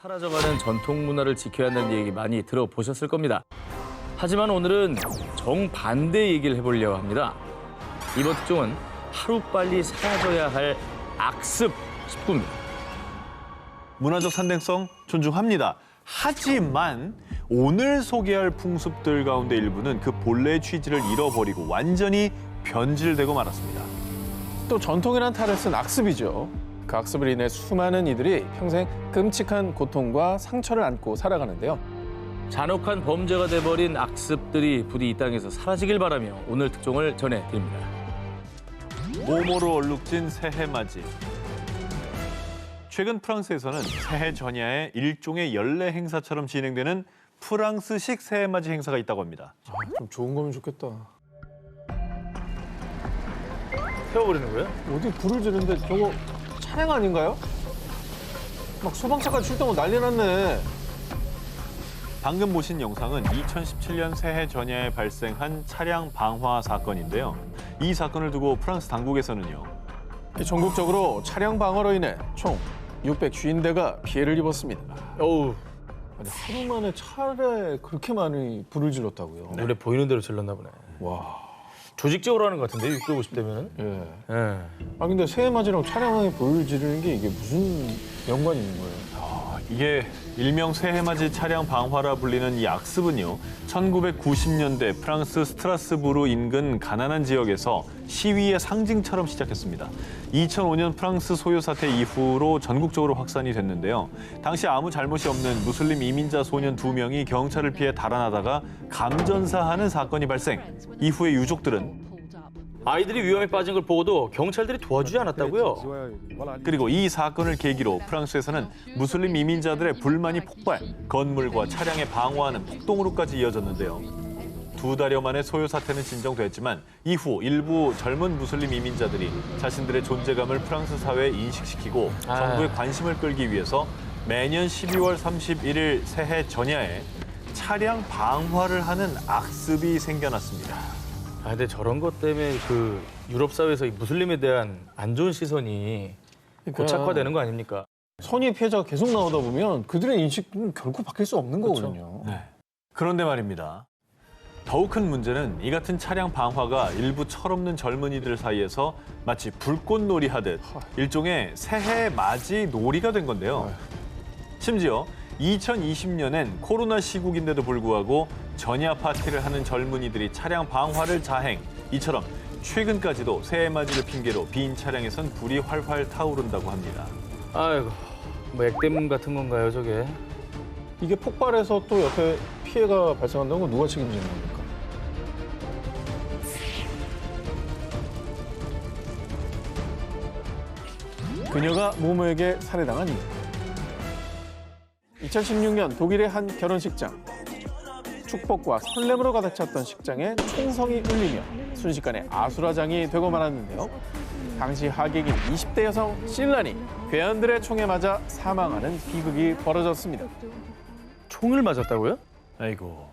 사라져가는 전통 문화를 지켜야 한다는 얘기 많이 들어보셨을 겁니다. 하지만 오늘은 정반대 얘기를 해보려고 합니다. 이번 특종은 하루빨리 사라져야 할 악습 19입니다. 문화적 산대성 존중합니다. 하지만 오늘 소개할 풍습들 가운데 일부는 그 본래의 취지를 잃어버리고 완전히 변질되고 말았습니다. 또 전통이란 탈을 쓴 악습이죠. 그 악습을 인해 수많은 이들이 평생 끔찍한 고통과 상처를 안고 살아가는데요. 잔혹한 범죄가 돼버린 악습들이 부디 이 땅에서 사라지길 바라며 오늘 특종을 전해드립니다. 모모로 얼룩진 새해맞이. 최근 프랑스에서는 새해 전야에 일종의 연례 행사처럼 진행되는 프랑스식 새해맞이 행사가 있다고 합니다. 좀 좋은 거면 좋겠다. 태워버리는 거예요? 어디 불을 지르는데 저거 차량 아닌가요? 막 소방차까지 출동하고 난리 났네. 방금 보신 영상은 2017년 새해 전야에 발생한 차량 방화 사건인데요. 이 사건을 두고 프랑스 당국에서는요. 전국적으로 차량 방화로 인해 총 650대가 피해를 입었습니다. 어우, 아니, 하루 만에 차례 그렇게 많이 불을 질렀다고요? 눈에 보이는 대로 질렀나 보네. 와. 조직적으로 하는 것 같은데, 650대면은? 예. 예. 아 근데 새해맞이랑 차량에 불을 지르는 게 이게 무슨 연관이 있는 거예요? 이게 일명 새해맞이 차량 방화라 불리는 이 악습은요. 1990년대 프랑스 스트라스부르 인근 가난한 지역에서 시위의 상징처럼 시작했습니다. 2005년 프랑스 소요 사태 이후로 전국적으로 확산이 됐는데요. 당시 아무 잘못이 없는 무슬림 이민자 소년 2명이 경찰을 피해 달아나다가 감전사하는 사건이 발생. 이후에 유족들은 아이들이 위험에 빠진 걸 보고도 경찰들이 도와주지 않았다고요? 그리고 이 사건을 계기로 프랑스에서는 무슬림 이민자들의 불만이 폭발, 건물과 차량에 방어하는 폭동으로까지 이어졌는데요. 2달여 만에 소요 사태는 진정됐지만 이후 일부 젊은 무슬림 이민자들이 자신들의 존재감을 프랑스 사회에 인식시키고 정부의 관심을 끌기 위해서 매년 12월 31일 새해 전야에 차량 방화를 하는 악습이 생겨났습니다. 아, 근데 저런 것 때문에 그 유럽 사회에서 이 무슬림에 대한 안 좋은 시선이 고착화되는 거 아닙니까? 선의 피해자가 계속 나오다 보면 그들의 인식은 결코 바뀔 수 없는 거거든요. 네. 그런데 말입니다. 더욱 큰 문제는 이 같은 차량 방화가 일부 철없는 젊은이들 사이에서 마치 불꽃놀이 하듯 일종의 새해 맞이 놀이가 된 건데요. 심지어 2020년엔 코로나 시국인데도 불구하고 전야 파티를 하는 젊은이들이 차량 방화를 자행. 이처럼 최근까지도 새해 맞이를 핑계로 빈 차량에선 불이 활활 타오른다고 합니다. 아이고, 뭐 액땜 같은 건가요, 저게? 이게 폭발해서 또 옆에 피해가 발생한다는 건 누가 책임지는 겁니까? 그녀가 모모에게 살해당한 이유. 2016년 독일의 한 결혼식장. 축복과 설렘으로 가득 찼던 식장에 총성이 울리며 순식간에 아수라장이 되고 말았는데요. 당시 하객인 20대 여성 실란이 괴한들의 총에 맞아 사망하는 비극이 벌어졌습니다. 총을 맞았다고요? 아이고,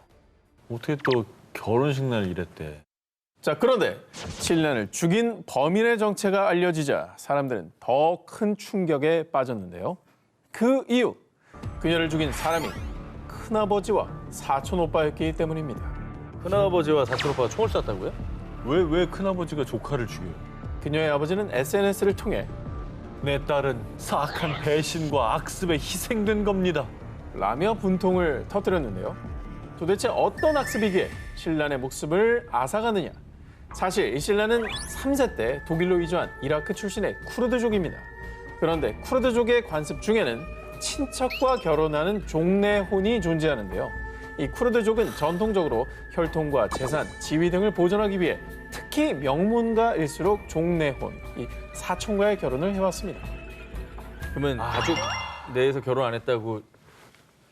어떻게 또 결혼식 날 이랬대. 자, 그런데 실란을 죽인 범인의 정체가 알려지자 사람들은 더 큰 충격에 빠졌는데요. 그 이유, 그녀를 죽인 사람이 큰아버지와 사촌오빠였기 때문입니다. 큰아버지와 사촌오빠가 총을 쐈다고요? 왜 큰아버지가 조카를 죽여요? 그녀의 아버지는 SNS를 통해 내 딸은 사악한 배신과 악습에 희생된 겁니다. 라며 분통을 터뜨렸는데요. 도대체 어떤 악습이기에 신란의 목숨을 앗아가느냐? 사실 이 신란은 3세 때 독일로 이주한 이라크 출신의 쿠르드족입니다. 그런데 쿠르드족의 관습 중에는 친척과 결혼하는 종례혼이 존재하는데요. 이 쿠르드족은 전통적으로 혈통과 재산, 지위 등을 보존하기 위해 특히 명문가일수록 종례혼, 이 사촌과의 결혼을 해왔습니다. 그러면 가족 내에서 결혼 안 했다고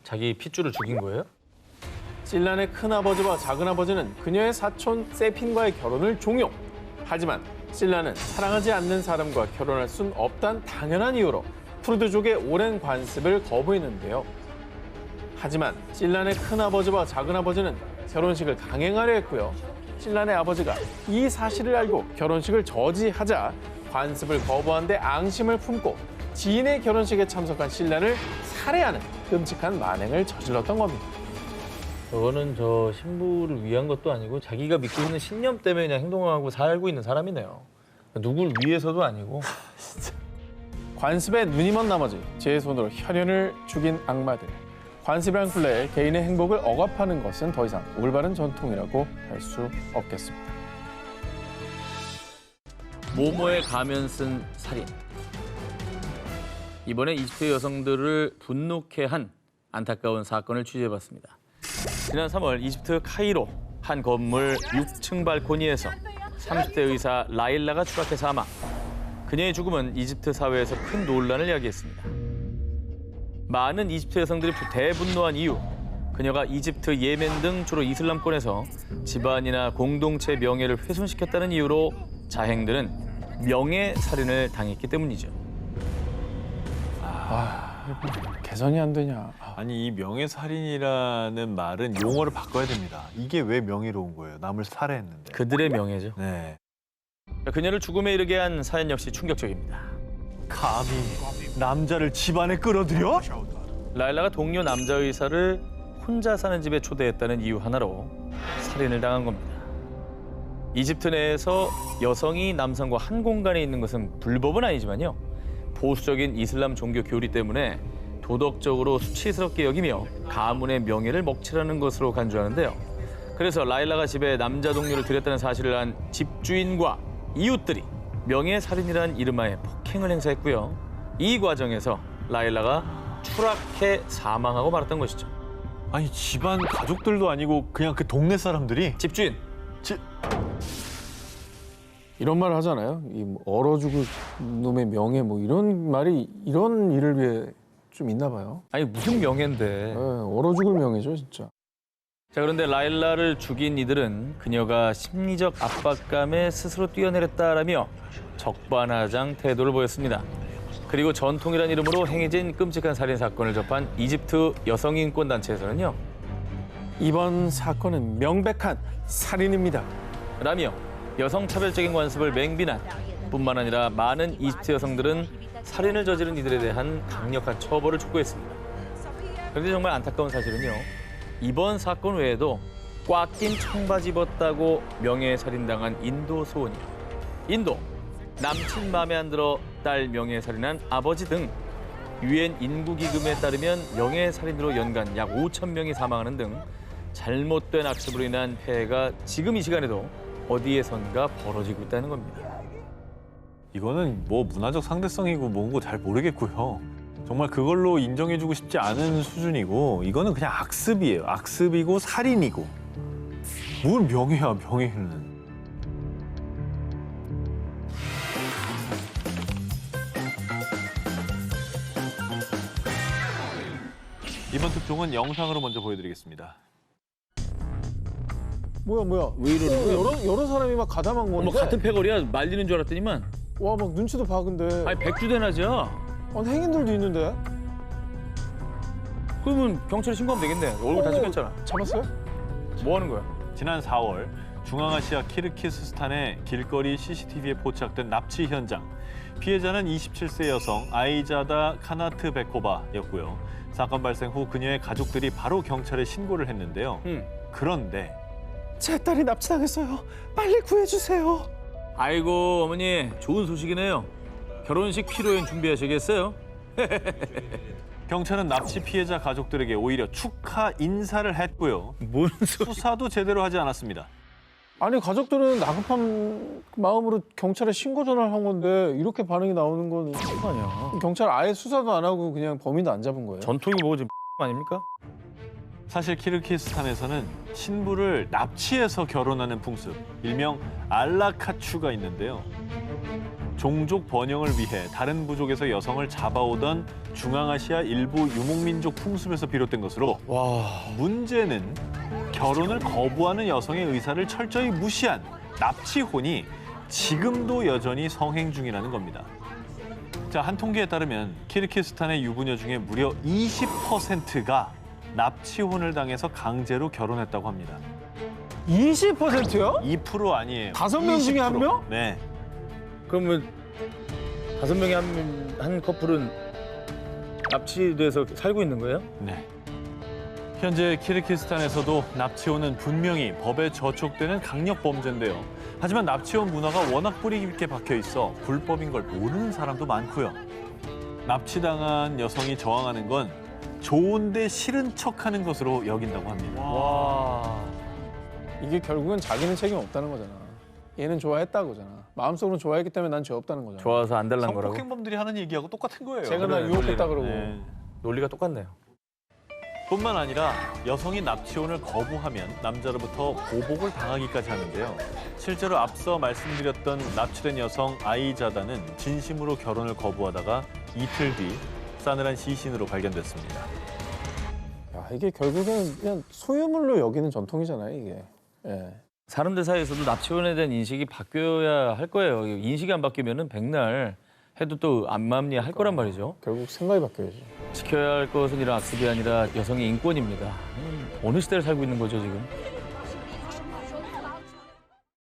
자기 핏줄을 죽인 거예요? 실란의 큰아버지와 작은아버지는 그녀의 사촌 세핀과의 결혼을 종용. 하지만 실란은 사랑하지 않는 사람과 결혼할 순 없단 당연한 이유로 쿠르드족의 오랜 관습을 거부했는데요. 하지만 실란의 큰아버지와 작은아버지는 결혼식을 강행하려 했고요. 실란의 아버지가 이 사실을 알고 결혼식을 저지하자 관습을 거부한 데 앙심을 품고 지인의 결혼식에 참석한 신랑을 살해하는 끔찍한 만행을 저질렀던 겁니다. 저거는 저 신부를 위한 것도 아니고 자기가 믿고 있는 신념 때문에 그냥 행동하고 살고 있는 사람이네요. 누굴 위해서도 아니고. 관습에 눈이 먼 나머지 제 손으로 혈연을 죽인 악마들. 관습이란 굴레에 개인의 행복을 억압하는 것은 더 이상 올바른 전통이라고 할 수 없겠습니다. 모모에 가면 쓴 살인. 이번에 이집트 여성들을 분노케 한 안타까운 사건을 취재해봤습니다. 지난 3월 이집트 카이로 한 건물 6층 발코니에서 30대 의사 라일라가 추락해 사망. 그녀의 죽음은 이집트 사회에서 큰 논란을 야기했습니다. 많은 이집트 여성들이 대분노한 이유, 그녀가 이집트, 예멘 등 주로 이슬람권에서 집안이나 공동체 명예를 훼손시켰다는 이유로 자행들은 명예살인을 당했기 때문이죠. 개선이 안 되냐. 아니 이 명예살인이라는 말은 용어를 바꿔야 됩니다. 이게 왜 명예로운 거예요? 남을 살해했는데. 그들의 명예죠. 네. 그녀를 죽음에 이르게 한 사연 역시 충격적입니다. 감히 남자를 집안에 끌어들여? 라일라가 동료 남자 의사를 혼자 사는 집에 초대했다는 이유 하나로 살인을 당한 겁니다. 이집트 내에서 여성이 남성과 한 공간에 있는 것은 불법은 아니지만요. 보수적인 이슬람 종교 교리 때문에 도덕적으로 수치스럽게 여기며 가문의 명예를 먹칠하는 것으로 간주하는데요. 그래서 라일라가 집에 남자 동료를 들였다는 사실을 안 집주인과 이웃들이 명예살인이라는 이름하에 폭행을 행사했고요. 이 과정에서 라일라가 추락해 사망하고 말았던 것이죠. 아니 집안 가족들도 아니고 그냥 그 동네 사람들이? 집주인. 이런 말을 하잖아요. 이뭐 얼어 죽을 놈의 명예 뭐 이런 말이 이런 일을 위해 좀 있나 봐요. 아니 무슨 명예인데. 네, 얼어 죽을 명예죠, 진짜. 자, 그런데 라일라를 죽인 이들은 그녀가 심리적 압박감에 스스로 뛰어내렸다라며 적반하장 태도를 보였습니다. 그리고 전통이란 이름으로 행해진 끔찍한 살인 사건을 접한 이집트 여성인권단체에서는요. 이번 사건은 명백한 살인입니다. 라며 여성차별적인 관습을 맹비난 뿐만 아니라 많은 이집트 여성들은 살인을 저지른 이들에 대한 강력한 처벌을 촉구했습니다. 그런데 정말 안타까운 사실은요. 이번 사건 외에도 꽉 낀 청바지 입었다고 명예살인당한 인도 소원이요. 인도, 남친 마음에 안 들어 딸 명예살인한 아버지 등 유엔 인구기금에 따르면 명예살인으로 연간 약 5천 명이 사망하는 등 잘못된 악습으로 인한 폐해가 지금 이 시간에도 어디에선가 벌어지고 있다는 겁니다. 이거는 뭐 문화적 상대성이고 뭔고 잘 모르겠고요. 정말 그걸로 인정해주고 싶지 않은 수준이고 이거는 그냥 악습이에요. 악습이고 살인이고. 뭘 명예야, 명예는. 이번 특종은 영상으로 먼저 보여드리겠습니다. 뭐야? 왜 이러는 거야? 여러 사람이 막 가담한 건데. 뭐 같은 패거리야 말리는 줄 알았더니만 와, 막 눈치도 봐, 근데. 아니 백주대낮이야. 아니, 행인들도 있는데. 그러면 경찰에 신고하면 되겠네. 얼굴 다 찍혔잖아. 잡았어요? 뭐 하는 거야? 지난 4월 중앙아시아 키르기스스탄의 길거리 CCTV에 포착된 납치 현장. 피해자는 27세 여성 아이자다 카나트베코바였고요. 사건 발생 후 그녀의 가족들이 바로 경찰에 신고를 했는데요. 그런데 제 딸이 납치당했어요. 빨리 구해주세요. 아이고 어머니 좋은 소식이네요. 결혼식 피로연 준비하시겠어요? 경찰은 납치 피해자 가족들에게 오히려 축하 인사를 했고요. 뭔 소리? 수사도 제대로 하지 않았습니다. 아니, 가족들은 나급한 마음으로 경찰에 신고 전화를 한 건데 이렇게 반응이 나오는 건 아니야. 경찰 아예 수사도 안 하고 그냥 범인도 안 잡은 거예요. 전통이 뭐고 지금 아닙니까? 사실 키르기스탄에서는 신부를 납치해서 결혼하는 풍습, 일명 알라카추가 있는데요. 종족 번영을 위해 다른 부족에서 여성을 잡아오던 중앙아시아 일부 유목민족 풍습에서 비롯된 것으로 문제는 결혼을 거부하는 여성의 의사를 철저히 무시한 납치혼이 지금도 여전히 성행 중이라는 겁니다. 자, 한 통계에 따르면 키르기스탄의 유부녀 중에 무려 20%가 납치혼을 당해서 강제로 결혼했다고 합니다. 20%요? 2% 아니에요. 5명 중에 1 명? 네. 그러면 5명에 한 명, 한 커플은 납치돼서 살고 있는 거예요? 네. 현재 키르기스탄에서도 납치혼은 분명히 법에 저촉되는 강력 범죄인데요. 하지만 납치혼 문화가 워낙 뿌리 깊게 박혀 있어 불법인 걸 모르는 사람도 많고요. 납치당한 여성이 저항하는 건 좋은데 싫은 척하는 것으로 여긴다고 합니다. 와. 이게 결국은 자기는 책임 없다는 거잖아. 얘는 좋아했다고잖아. 마음속으로는 좋아했기 때문에 난 죄 없다는 거잖아. 좋아서 안 달란 거라고? 성폭행범들이 하는 얘기하고 똑같은 거예요. 제가 나 그래, 유혹했다 논리가. 그러고. 네. 논리가 똑같네요. 뿐만 아니라 여성이 납치혼을 거부하면 남자로부터 보복을 당하기까지 하는데요. 실제로 앞서 말씀드렸던 납치된 여성 아이자다는 진심으로 결혼을 거부하다가 이틀 뒤 싸늘한 시신으로 발견됐습니다. 야, 이게 결국은 그냥 소유물로 여기는 전통이잖아요, 이게. 예. 사람들 사이에서도 납치혼에 대한 인식이 바뀌어야 할 거예요. 인식이 안 바뀌면은 백날 해도 또 안맘니 할 거란 말이죠. 결국 생각이 바뀌어야지. 지켜야 할 것은 이런 악습이 아니라 여성의 인권입니다. 어느 시대를 살고 있는 거죠, 지금?